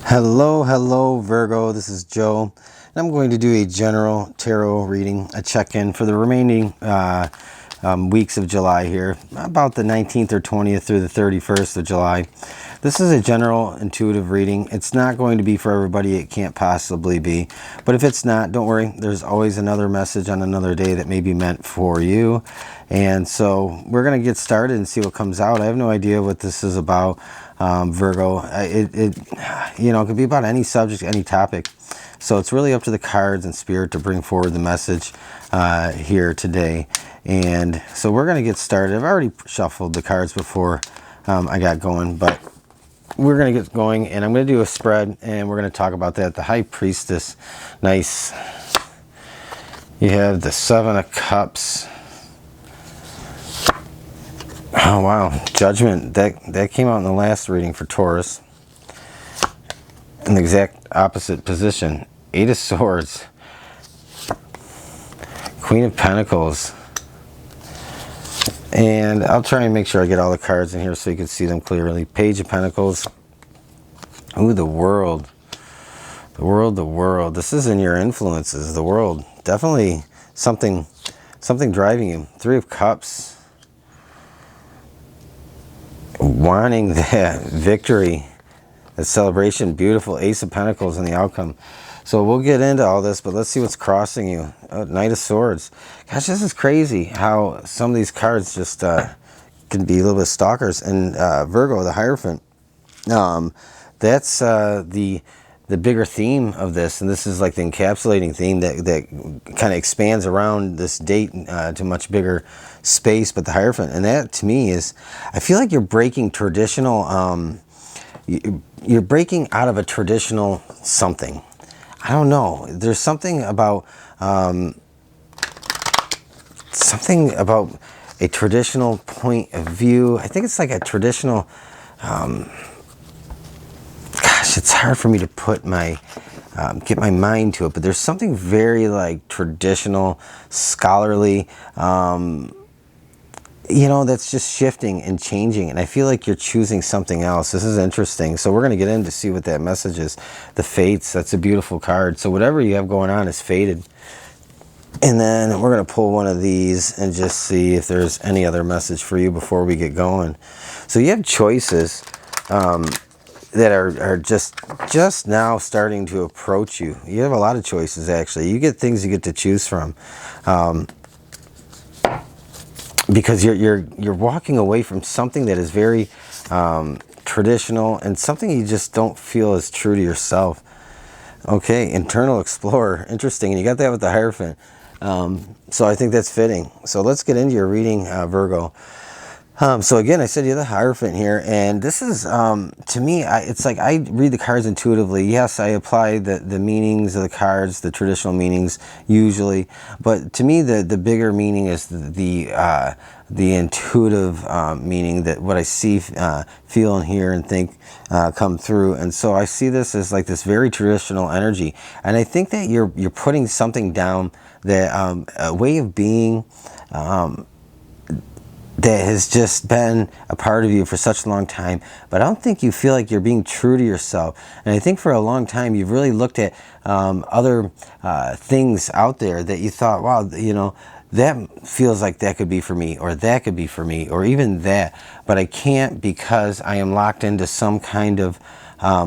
Hello Virgo, this is Joe, and I'm going to do a general tarot reading, a check-in for the remaining weeks of July here, about the 19th or 20th through the 31st of July. This is a general intuitive reading. It's not going to be for everybody, it can't possibly be, but if it's not, don't worry, there's always another message on another day that may be meant for you. And so we're going to get started and see what comes out. I have no idea what this is about. Virgo, it could be about any subject, any topic. So it's really up to the cards and spirit to bring forward the message here today. And so we're going to get started. I've already shuffled the cards before I got going, but we're going to get going, and I'm going to do a spread, and we're going to talk about that. The High Priestess, nice. You have the Seven of Cups. Oh wow, Judgment, that came out in the last reading for Taurus. In the exact opposite position. Eight of Swords. Queen of Pentacles. And I'll try and make sure I get all the cards in here so you can see them clearly. Page of Pentacles. Ooh, the World. The World. This is in your influences, the World. Definitely something driving you. Three of Cups. Wanting that victory, that celebration. Beautiful Ace of Pentacles in the outcome. So we'll get into all this, but let's see what's crossing you. Knight of Swords. Gosh, this is crazy how some of these cards just can be a little bit stalkers. And Virgo, the Hierophant. That's the bigger theme of this, and this is like the encapsulating theme that kind of expands around this date to much bigger space. But the Hierophant, and that to me is, I feel like you're breaking traditional, you're breaking out of a traditional something. I don't know. There's something about a traditional point of view. I think it's like a traditional. Gosh, it's hard for me to put my get my mind to it, but there's something very like traditional, scholarly, that's just shifting and changing, and I feel like you're choosing something else. This is interesting. So we're going to get in to see what that message is. The Fates, that's a beautiful card. So whatever you have going on is fated. And then we're going to pull one of these and just see if there's any other message for you before we get going. So you have choices that are just now starting to approach you. You have a lot of choices, actually. You get things you get to choose from, because you're walking away from something that is very traditional and something you just don't feel is true to yourself. Okay, Internal Explorer, interesting. And you got that with the Hierophant. So I think that's fitting. So let's get into your reading, Virgo. So again, I said you have the Hierophant here, and this is, to me, it's like I read the cards intuitively. Yes, I apply the meanings of the cards, the traditional meanings, usually, but to me, the bigger meaning is the intuitive meaning, that what I see, feel, and hear, and think come through. And so I see this as like this very traditional energy, and I think that you're putting something down, that a way of being, that has just been a part of you for such a long time, but I don't think you feel like you're being true to yourself. And I think for a long time you've really looked at other things out there that you thought, wow, that feels like that could be for me, or that could be for me, or even that, but I can't because I am locked into some kind of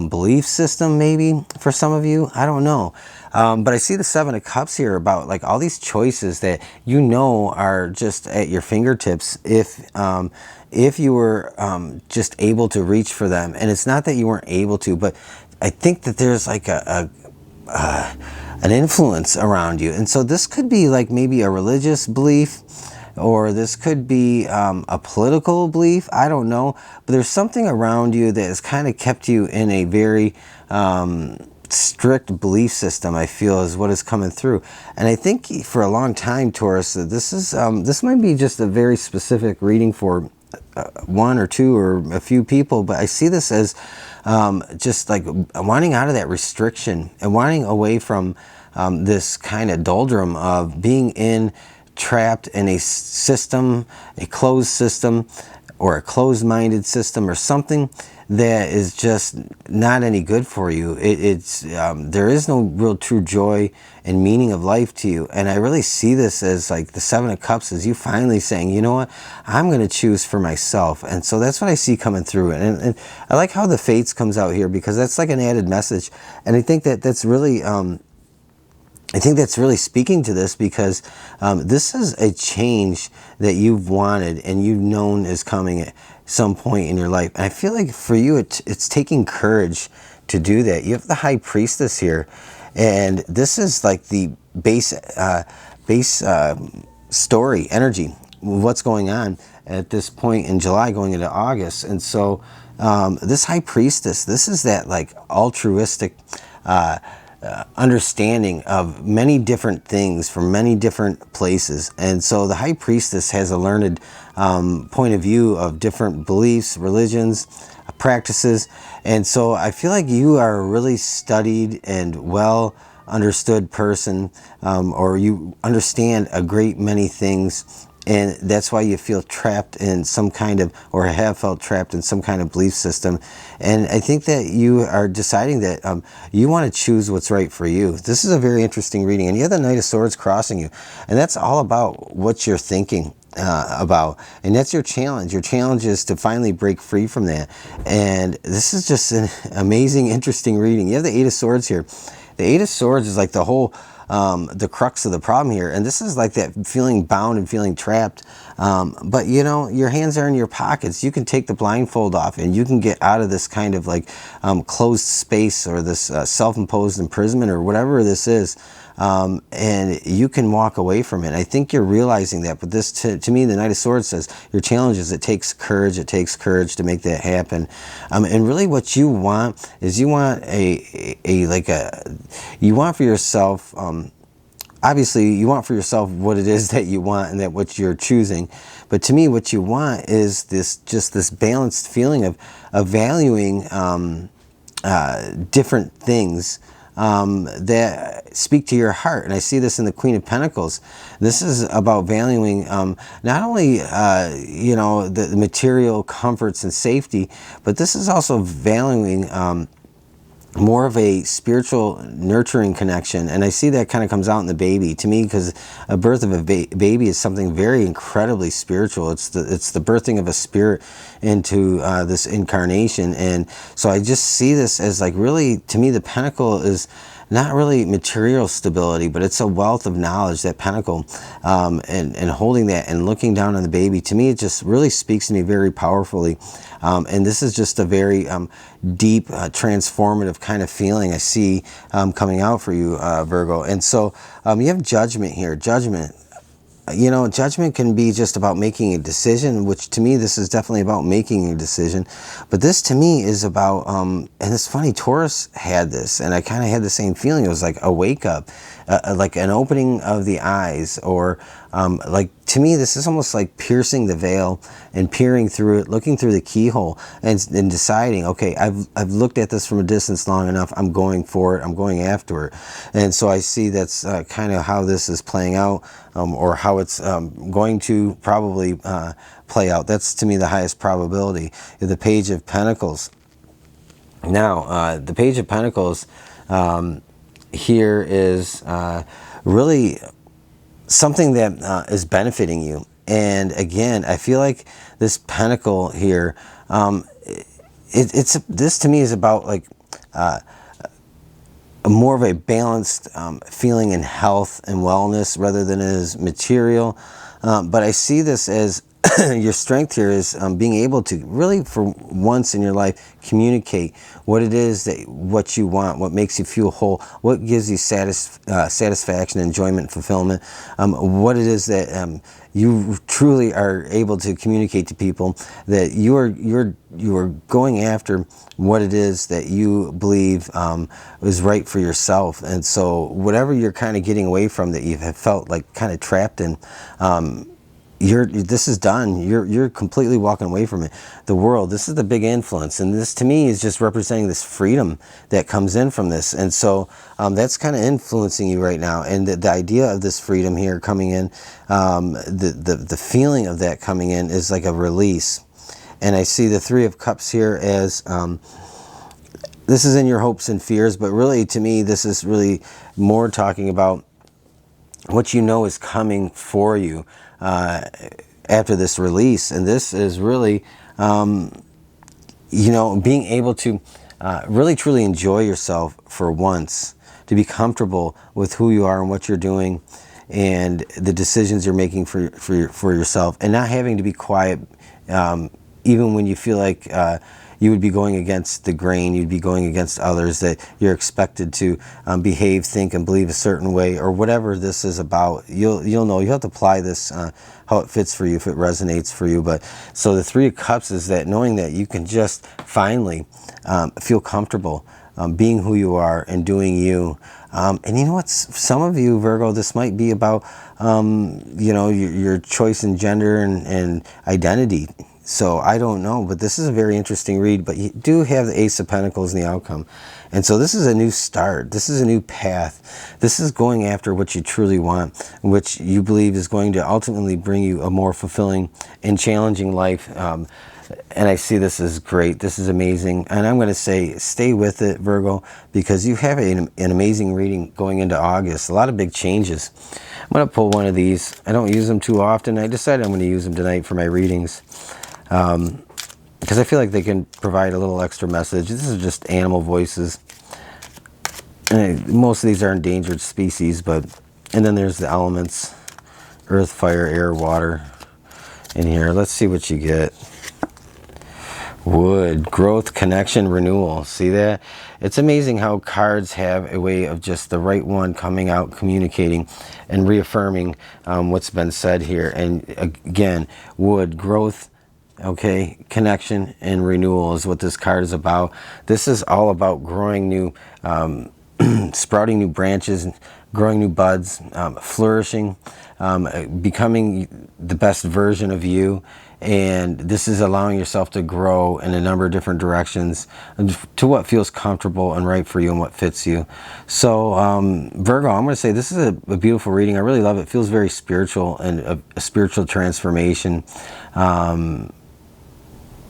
belief system, maybe for some of you. I don't know. But I see the Seven of Cups here, about like all these choices that are just at your fingertips if you were just able to reach for them. And it's not that you weren't able to, but I think that there's like an influence around you. And so this could be like maybe a religious belief, or this could be a political belief. I don't know. But there's something around you that has kind of kept you in a very strict belief system, I feel, is what is coming through. And I think for a long time, Taurus, this might be just a very specific reading for one or two or a few people, but I see this as just like wanting out of that restriction and wanting away from this kind of doldrum of being trapped in a system, a closed system, or a closed-minded system, or something that is just not any good for you. There is no real true joy and meaning of life to you. And I really see this as like the Seven of Cups, as you finally saying, you know what, I'm going to choose for myself. And so that's what I see coming through. And I like how the Fates comes out here, because that's like an added message. And I think that that's really... I think that's really speaking to this, because this is a change that you've wanted and you've known is coming at some point in your life. And I feel like for you, it's taking courage to do that. You have the High Priestess here, and this is like the base story, energy, what's going on at this point in July going into August. And so this High Priestess, this is that like altruistic understanding of many different things from many different places. And so the High Priestess has a learned point of view of different beliefs, religions, practices. And so I feel like you are a really studied and well understood person, or you understand a great many things. And that's why you feel trapped in some kind of, or have felt trapped in some kind of belief system. And I think that you are deciding that you want to choose what's right for you. This is a very interesting reading. And you have the Knight of Swords crossing you. And that's all about what you're thinking about. And that's your challenge. Your challenge is to finally break free from that. And this is just an amazing, interesting reading. You have the Eight of Swords here. The Eight of Swords is like the whole... the crux of the problem here, and this is like that feeling bound and feeling trapped, but you know, your hands are in your pockets. You can take the blindfold off and you can get out of this kind of like closed space, or this self-imposed imprisonment, or whatever this is, and you can walk away from it. I think you're realizing that, but this to me, the Knight of Swords says your challenge is it takes courage to make that happen. And really what you want is you want you want for yourself, obviously you want for yourself what it is that you want and that what you're choosing. But to me, what you want is this balanced feeling of valuing different things that speak to your heart. And I see this in the Queen of Pentacles. This is about valuing not only you know, the material comforts and safety, but this is also valuing more of a spiritual nurturing connection. And I see that kind of comes out in the baby to me, because a birth of a baby is something very incredibly spiritual. It's the birthing of a spirit into this incarnation. And so I just see this as like, really, to me, the pentacle is not really material stability, but it's a wealth of knowledge, that pentacle, and holding that and looking down on the baby. To me, it just really speaks to me very powerfully. And this is just a very deep, transformative kind of feeling I see coming out for you, Virgo. And so you have Judgment here. Judgment. You know, judgment can be just about making a decision, which to me, this is definitely about making a decision. But this to me is about, and it's funny, Taurus had this, and I kind of had the same feeling. It was like a wake up, like an opening of the eyes, or like, to me, this is almost like piercing the veil and peering through it, looking through the keyhole, and deciding, okay, I've looked at this from a distance long enough. I'm going for it. I'm going after it. And so I see that's kind of how this is playing out, or how it's going to probably play out. That's, to me, the highest probability. The Page of Pentacles. Now, the Page of Pentacles here is really something that is benefiting you. And again, I feel like this pentacle here, this to me is about like more of a balanced feeling in health and wellness rather than as material. But I see this as your strength here is being able to really, for once in your life, communicate what it is what you want, what makes you feel whole, what gives you satisfaction, enjoyment, fulfillment, what it is that you truly are able to communicate to people, that you are going after what it is that you believe is right for yourself. And so whatever you're kind of getting away from, that you have felt like kind of trapped in, this is done. You're completely walking away from it. The world, this is the big influence, and this to me is just representing this freedom that comes in from this. And so that's kind of influencing you right now. And the idea of this freedom here coming in, the feeling of that coming in is like a release. And I see the Three of Cups here as this is in your hopes and fears, but really to me this is really more talking about what you know is coming for you after this release. And this is really you know, being able to really truly enjoy yourself for once, to be comfortable with who you are and what you're doing and the decisions you're making for yourself, and not having to be quiet even when you feel like you would be going against the grain, you'd be going against others, that you're expected to behave, think, and believe a certain way, or whatever this is about. You'll know. You have to apply this how it fits for you, if it resonates for you. But so the Three of Cups is that knowing that you can just finally feel comfortable being who you are and doing you. And you know what? Some of you, Virgo, this might be about you know, your choice in gender and identity. So I don't know, but this is a very interesting read. But you do have the Ace of Pentacles in the outcome. And so this is a new start. This is a new path. This is going after what you truly want, which you believe is going to ultimately bring you a more fulfilling and challenging life. And I see this as great. This is amazing. And I'm going to say, stay with it, Virgo, because you have an amazing reading going into August. A lot of big changes. I'm going to pull one of these. I don't use them too often. I decided I'm going to use them tonight for my readings. Because I feel like they can provide a little extra message. This is just animal voices. And most of these are endangered species, but, and then there's the elements, earth, fire, air, water in here. Let's see what you get. Wood, growth, connection, renewal. See that? It's amazing how cards have a way of just the right one coming out, communicating and reaffirming what's been said here. And again, wood, growth, okay, connection and renewal is what this card is about. This is all about growing new, sprouting new branches, growing new buds, flourishing, becoming the best version of you. And this is allowing yourself to grow in a number of different directions to what feels comfortable and right for you and what fits you. So Virgo, I'm going to say this is a beautiful reading. I really love it. It feels very spiritual and a spiritual transformation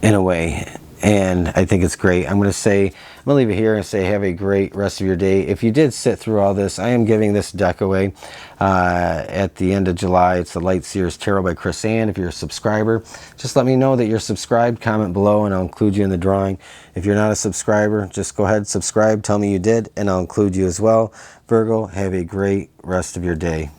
in a way. And I think it's great. I'm going to leave it here and say have a great rest of your day. If you did sit through all this, I am giving this deck away at the end of July. It's the Light Seers Tarot by Chris Ann. If you're a subscriber, just let me know that you're subscribed. Comment below and I'll include you in the drawing. If you're not a subscriber, just go ahead, subscribe, tell me you did, and I'll include you as well. Virgo, have a great rest of your day.